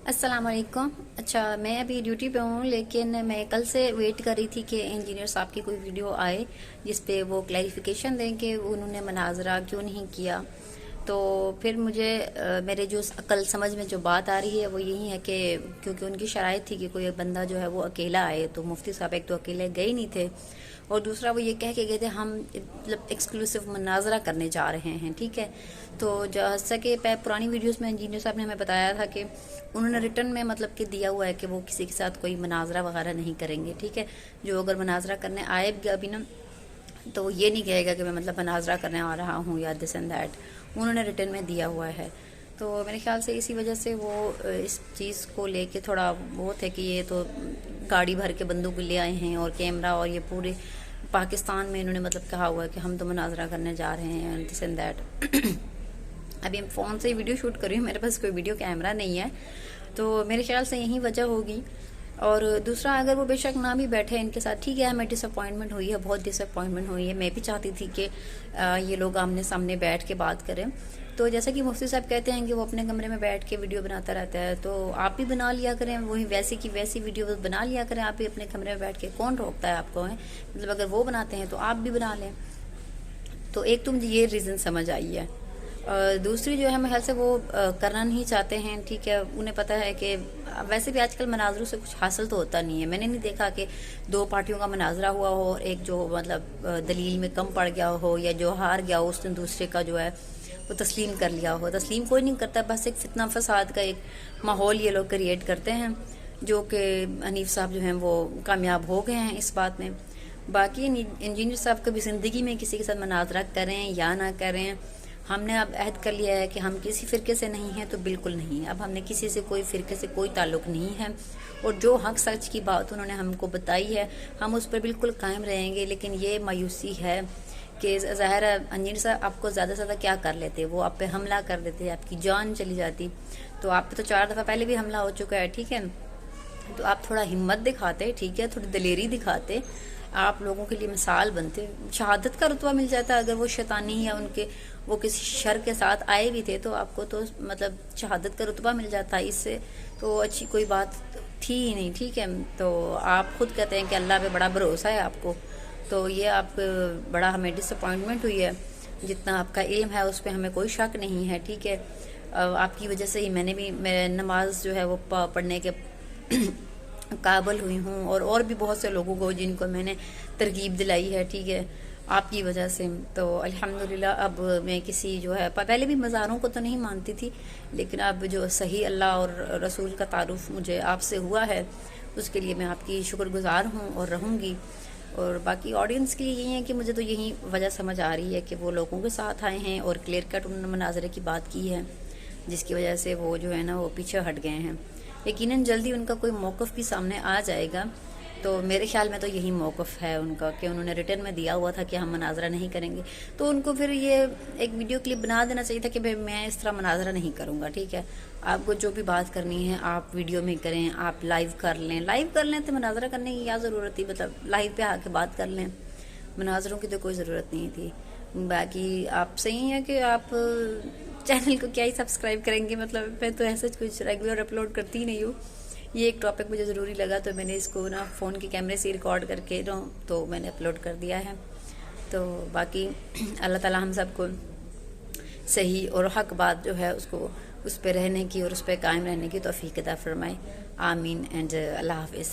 السلام علیکم. اچھا میں ابھی ڈیوٹی پہ ہوں، لیکن میں کل سے ویٹ کر رہی تھی کہ انجینئر صاحب کی کوئی ویڈیو آئے جس پہ وہ کلیریفیکیشن دیں کہ انہوں نے مناظرہ کیوں نہیں کیا. تو پھر مجھے میرے جو عقل سمجھ میں جو بات آ رہی ہے وہ یہی ہے کہ کیونکہ ان کی شرائط تھی کہ کوئی بندہ جو ہے وہ اکیلا آئے، تو مفتی صاحب ایک تو اکیلے گئے نہیں تھے، اور دوسرا وہ یہ کہہ کے گئے تھے ہم مطلب ایکسکلوسیو مناظرہ کرنے جا رہے ہیں. ٹھیک ہے، تو جیسا کہ پرانی ویڈیوز میں انجینئر صاحب نے ہمیں بتایا تھا کہ انہوں نے ریٹرن میں مطلب کہ دیا ہوا ہے کہ وہ کسی کے ساتھ کوئی مناظرہ وغیرہ نہیں کریں گے. ٹھیک ہے، جو اگر مناظرہ کرنے آئے گا ابھی نا، تو وہ یہ نہیں کہے گا کہ میں مطلب مناظرہ کرنے آ رہا ہوں یا دس اینڈ دیٹ. انہوں نے ریٹرن میں دیا ہوا ہے. تو میرے خیال سے اسی وجہ سے وہ اس چیز کو لے کے تھوڑا بہت ہے کہ یہ تو گاڑی بھر کے بندوق لے آئے ہیں اور کیمرہ، اور یہ پورے پاکستان میں انہوں نے مطلب کہا ہوا ہے کہ ہم تو مناظرہ کرنے جا رہے ہیں دس اینڈ دیٹ. ابھی فون سے ہی ویڈیو شوٹ کر رہی ہوں، میرے پاس کوئی ویڈیو کیمرہ نہیں ہے، تو میرے خیال سے یہی وجہ ہوگی. اور دوسرا اگر وہ بے شک نہ بھی بیٹھے ان کے ساتھ، ٹھیک ہے، ہمیں ڈس اپوائنٹمنٹ ہوئی ہے، بہت ڈس اپوائنٹمنٹ ہوئی ہے. میں بھی چاہتی تھی کہ یہ لوگ آمنے سامنے بیٹھ کے بات کریں. تو جیسا کہ مفتی صاحب کہتے ہیں کہ وہ اپنے کمرے میں بیٹھ کے ویڈیو بناتا رہتا ہے، تو آپ بھی بنا لیا کریں وہی ویسی کی ویسی ویڈیو بنا لیا کریں. آپ بھی اپنے کمرے میں بیٹھ کے، کون روکتا ہے آپ کو؟ مطلب اگر وہ بناتے ہیں تو آپ بھی بنا لیں. تو ایک تو مجھے یہ ریزن سمجھ آئی ہے. دوسری جو ہے محل سے وہ کرنا نہیں چاہتے ہیں. ٹھیک ہے، انہیں پتہ ہے کہ ویسے بھی آج کل مناظروں سے کچھ حاصل تو ہوتا نہیں ہے. میں نے نہیں دیکھا کہ دو پارٹیوں کا مناظرہ ہوا ہو اور ایک جو مطلب دلیل میں کم پڑ گیا ہو یا جو ہار گیا ہو اس نے دوسرے کا جو ہے وہ تسلیم کر لیا ہو. تسلیم کوئی نہیں کرتا، بس ایک فتنہ فساد کا ایک ماحول یہ لوگ کریٹ کرتے ہیں، جو کہ حنیف صاحب جو ہیں وہ کامیاب ہو گئے ہیں اس بات میں. باقی انجینئر صاحب کبھی زندگی میں کسی کے ساتھ مناظرہ کریں یا نہ کریں، ہم نے اب عہد کر لیا ہے کہ ہم کسی فرقے سے نہیں ہیں، تو بالکل نہیں. اب ہم نے کسی سے کوئی فرقے سے کوئی تعلق نہیں ہے، اور جو حق سچ کی بات انہوں نے ہم کو بتائی ہے ہم اس پر بالکل قائم رہیں گے. لیکن یہ مایوسی ہے کہ ظاہر ہے انجینئر صاحب آپ کو زیادہ سے زیادہ کیا کر لیتے، وہ آپ پہ حملہ کر دیتے، آپ کی جان چلی جاتی. تو آپ پہ تو 4 دفعہ پہلے بھی حملہ ہو چکا ہے. ٹھیک ہے، تو آپ تھوڑا ہمت دکھاتے، ٹھیک ہے، تھوڑی دلیری دکھاتے، آپ لوگوں کے لیے مثال بنتے، شہادت کا رتبہ مل جاتا. اگر وہ شیطانی یا ان کے وہ کسی شر کے ساتھ آئے بھی تھے تو آپ کو تو مطلب شہادت کا رتبہ مل جاتا. اس سے تو اچھی کوئی بات تھی ہی نہیں. ٹھیک ہے، تو آپ خود کہتے ہیں کہ اللہ پہ بڑا بھروسہ ہے آپ کو، تو یہ آپ بڑا ہمیں ڈس اپوائنٹمنٹ ہوئی ہے. جتنا آپ کا علم ہے اس پہ ہمیں کوئی شک نہیں ہے. ٹھیک ہے، آپ کی وجہ سے ہی میں نے بھی نماز جو ہے وہ پڑھنے کے قابل ہوئی ہوں، اور بھی بہت سے لوگوں کو جن کو میں نے ترغیب دلائی ہے. ٹھیک ہے، آپ کی وجہ سے. تو الحمدللہ اب میں کسی جو ہے پہلے بھی مزاروں کو تو نہیں مانتی تھی، لیکن اب جو صحیح اللہ اور رسول کا تعارف مجھے آپ سے ہوا ہے اس کے لیے میں آپ کی شکر گزار ہوں اور رہوں گی. اور باقی آڈینس کے لیے یہی ہے کہ مجھے تو یہی وجہ سمجھ آ رہی ہے کہ وہ لوگوں کے ساتھ آئے ہیں اور کلیئر کٹ انہوں نے مناظرے کی بات کی ہے، جس کی وجہ سے وہ جو ہے نا وہ پیچھے ہٹ گئے ہیں. یقیناً جلدی ان کا کوئی موقف بھی سامنے آ جائے گا. تو میرے خیال میں تو یہی موقف ہے ان کا کہ انہوں نے ریٹرن میں دیا ہوا تھا کہ ہم مناظرہ نہیں کریں گے. تو ان کو پھر یہ ایک ویڈیو کلپ بنا دینا چاہیے تھا کہ بھائی میں اس طرح مناظرہ نہیں کروں گا. ٹھیک ہے، آپ کو جو بھی بات کرنی ہے آپ ویڈیو میں کریں، آپ لائیو کر لیں تو مناظرہ کرنے کی کیا ضرورت تھی؟ مطلب لائیو پہ آ کے بات کر لیں، مناظروں کی تو کوئی ضرورت نہیں تھی. باقی آپ صحیح ہیں کہ آپ چینل کو کیا ہی سبسکرائب کریں گے، مطلب میں تو ایسا کچھ ریگولر اپلوڈ کرتی نہیں ہوں. یہ ایک ٹاپک مجھے ضروری لگا تو میں نے اس کو نا فون کے کیمرے سے ریکارڈ کر کے تو میں نے اپلوڈ کر دیا ہے. تو باقی اللہ تعالی ہم سب کو صحیح اور حق بات جو ہے اس پہ رہنے کی اور اس پہ قائم رہنے کی توفیق عطا فرمائے. آمین اینڈ اللہ حافظ.